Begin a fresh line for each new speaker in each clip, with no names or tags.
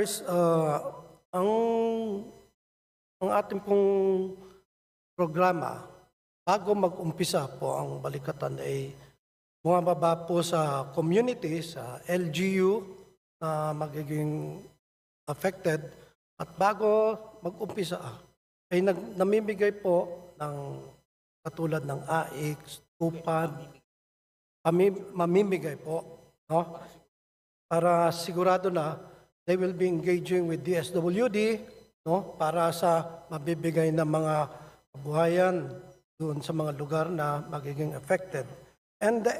secretaries, ang ang ating pong programa, bago mag-umpisa po ang balikatan ay bumababa po sa community, sa LGU na magiging affected at bago mag-umpisa ay namimigay po ng katulad ng AIX, TUPAD, mamimigay po, no? Para sigurado na they will be engaging with DSWD, no? Para sa mabibigay ng mga kabuhayan doon sa mga lugar na magiging affected. And the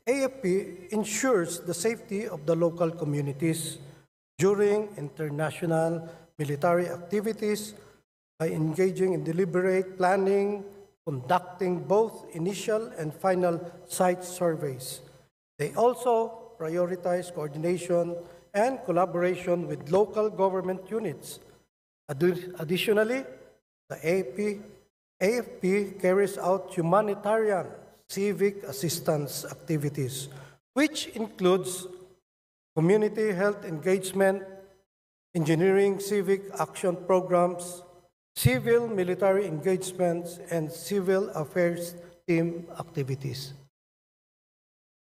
AFP ensures the safety of the local communities during international military activities by engaging in deliberate planning, conducting both initial and final site surveys. They also prioritize coordination and collaboration with local government units. Additionally, the AFP carries out humanitarian civic assistance activities, which includes community health engagement, engineering civic action programs, civil military engagements, and civil affairs team activities.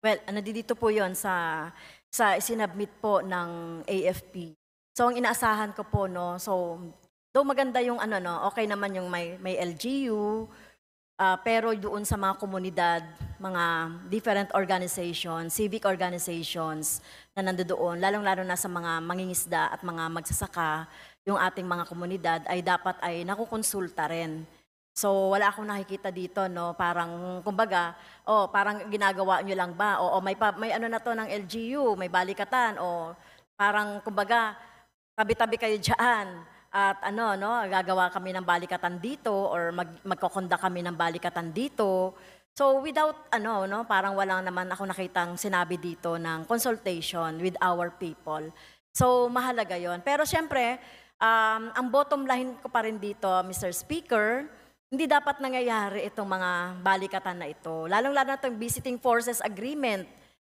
Well, nandito po yon sa isinabmit po ng AFP. So, ang inaasahan ko po, no, so, though maganda yung okay naman yung may LGU, pero doon sa mga komunidad, mga different organizations, civic organizations na nandoon, lalong-lalo na sa mga mangingisda at mga magsasaka, yung ating mga komunidad ay dapat ay nakukonsulta rin. So wala akong nakikita dito, no, parang kumbaga, parang ginagawa nyo lang ba? O may ano na to ng LGU, may balikatan, o parang kumbaga, tabi-tabi kayo diyan. At gagawa kami ng balikatan dito or magkokonda kami ng balikatan dito. So without parang walang naman ako nakitang sinabi dito ng consultation with our people. So mahalaga 'yon. Pero siyempre, ang bottom line ko pa rin dito, Mr. Speaker, hindi dapat nangyayari itong mga balikatan na ito. Lalong-lalo na itong Visiting Forces Agreement.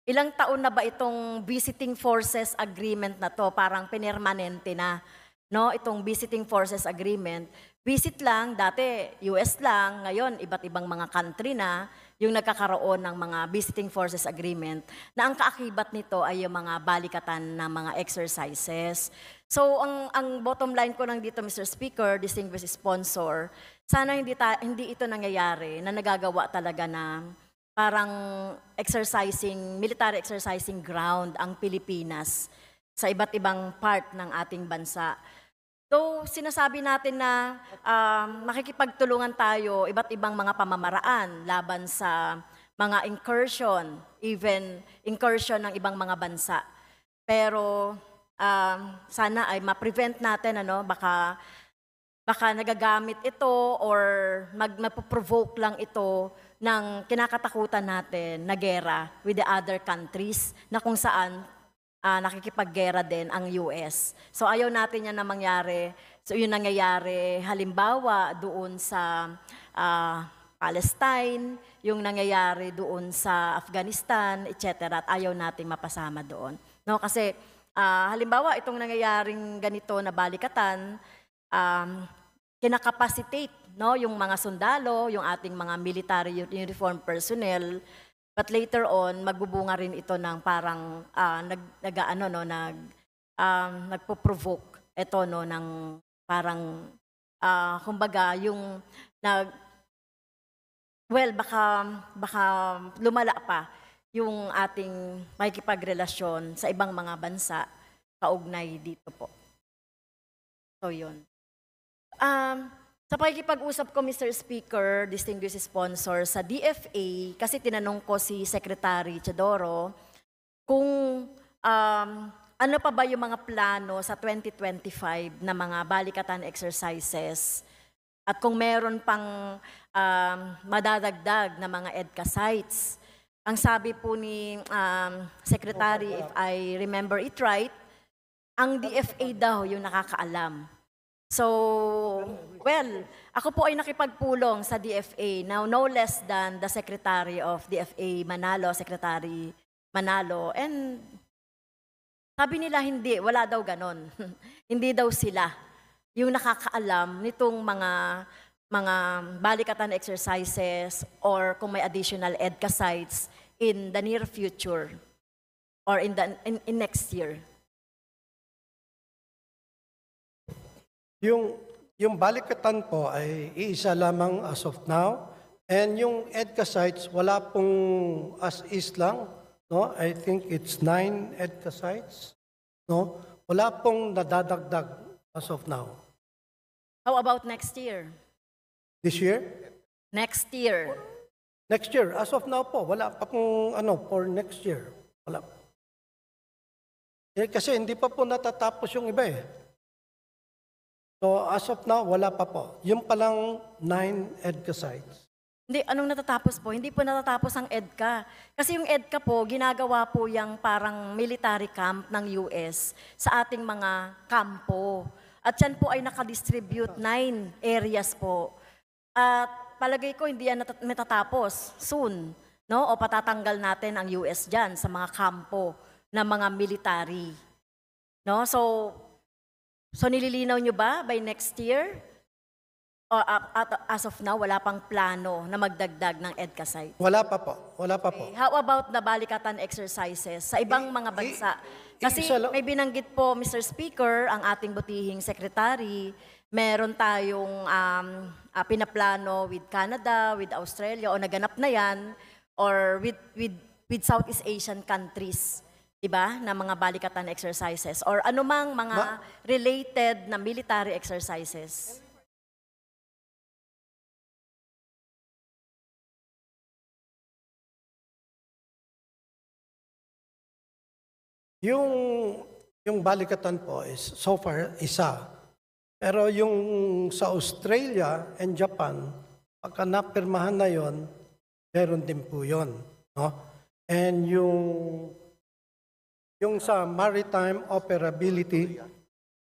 Ilang taon na ba itong Visiting Forces Agreement na to? Parang permanente na. No, itong Visiting Forces Agreement, visit lang, dati US lang, ngayon iba't ibang mga country na yung nagkakaroon ng mga Visiting Forces Agreement na ang kaakibat nito ay yung mga balikatan ng mga exercises. So, ang bottom line ko lang dito, Mr. Speaker, distinguished sponsor, sana hindi ito nangyayari na nagagawa talaga na parang military exercising ground ang Pilipinas sa iba't ibang part ng ating bansa. So, sinasabi natin na makikipagtulungan tayo iba't ibang mga pamamaraan laban sa mga incursion, even incursion ng ibang mga bansa. Pero sana ay ma-prevent natin, baka nagagamit ito or magpo-provoke lang ito ng kinakatakutan natin na gera with the other countries na kung saan nakikipaggera din ang US. So ayaw natin yan na mangyari. So yun nangyayari halimbawa doon sa Palestine, yung nangyayari doon sa Afghanistan, etc. At ayaw natin mapasama doon. No, kasi halimbawa itong nangyayaring ganito na balikatan, kinakapacitate, no, yung mga sundalo, yung ating mga military uniform personnel. But later on, magbubunga rin ito ng parang nagpo-provoke ito, no, ng parang kumbaga yung baka lumala pa yung ating makikipagrelasyon sa ibang mga bansa kaugnay dito po. So yun. Sa pakikipag-usap ko, Mr. Speaker, distinguished sponsor, sa DFA, kasi tinanong ko si Secretary Teodoro kung ano pa ba yung mga plano sa 2025 na mga balikatan exercises at kung meron pang madadagdag na mga EDCA sites. Ang sabi po ni Secretary, if I remember it right, ang DFA daw yung nakakaalam. So, well, ako po ay nakipagpulong sa DFA, now no less than the Secretary of DFA Manalo, Secretary Manalo, and Sabi nila hindi, wala daw ganon. Hindi daw sila yung nakakaalam nitong mga balikatan exercises or kung may additional EDCA sites in the near future or in next year.
Yung balikatan po ay iisa lamang as of now. And yung EDCA sites, wala pong as is lang. No? I think it's 9 EDCA sites. No? Wala pong nadadagdag as of now.
How about next year?
This year?
Next year.
Next year, as of now po, wala pa pong for next year. Wala. Kasi hindi pa po natatapos yung iba eh. So as of now, wala pa po. Yung palang 9 EDCA sites.
Hindi, anong natatapos po? Hindi po natatapos ang EDCA. Kasi yung EDCA po, ginagawa po yung parang military camp ng US sa ating mga kampo. At yan po ay nakadistribute 9 areas po. At palagay ko hindi yan matatapos soon. No? O patatanggal natin ang US dyan sa mga kampo ng mga military. No? So nililinaw nyo ba by next year? O as of now, wala pang plano na magdagdag ng EDCA site?
Wala pa po. Wala pa po.
How about the balikatan exercises sa ibang mga bansa? Kasi
isa lang-
may binanggit po, Mr. Speaker, ang ating butihing secretary, meron tayong pinaplano with Canada, with Australia, o naganap na yan, or with Southeast Asian countries, diba, na mga balikatan exercises, or anumang mga related na military exercises.
Yung balikatan po is so far isa. Pero yung sa Australia and Japan, pagka napirmahan na yon, meron din po yon, no? And yung sa maritime operability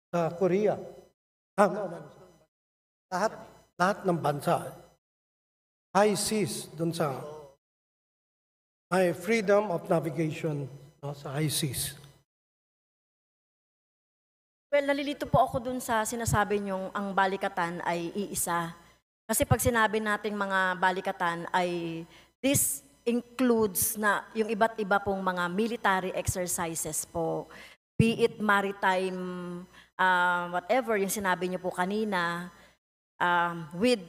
sa Korea. Lahat ng bansa. High seas dun sa may freedom of navigation, no, sa high seas.
Well, nalilito po ako dun sa sinasabi niyong ang balikatan ay iisa. Kasi pag sinabi nating mga balikatan ay this includes na yung iba't iba pong mga military exercises po. Be it maritime, whatever yung sinabi niyo po kanina, with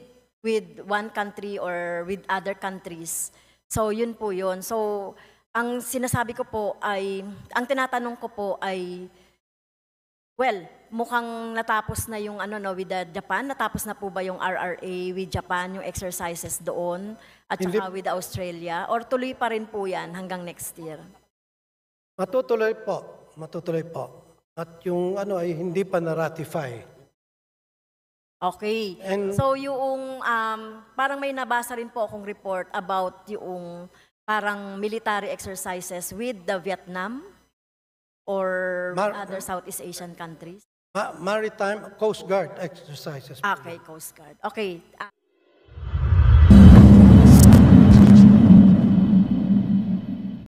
one country or with other countries. So yun po yun. So ang sinasabi ko po ay, ang tinatanong ko po ay, well, mukhang natapos na yung with the Japan. Natapos na po ba yung RRA with Japan, yung exercises doon, at saka with Australia? Or tuloy pa rin po yan hanggang next year?
Matutuloy po. Matutuloy po. At yung ay hindi pa na-ratify.
Okay.
And-
So yung, parang may nabasa rin po akong report about yung parang military exercises with the Vietnam or other Southeast Asian countries.
Maritime Coast Guard exercises.
Okay, Coast Guard. Okay.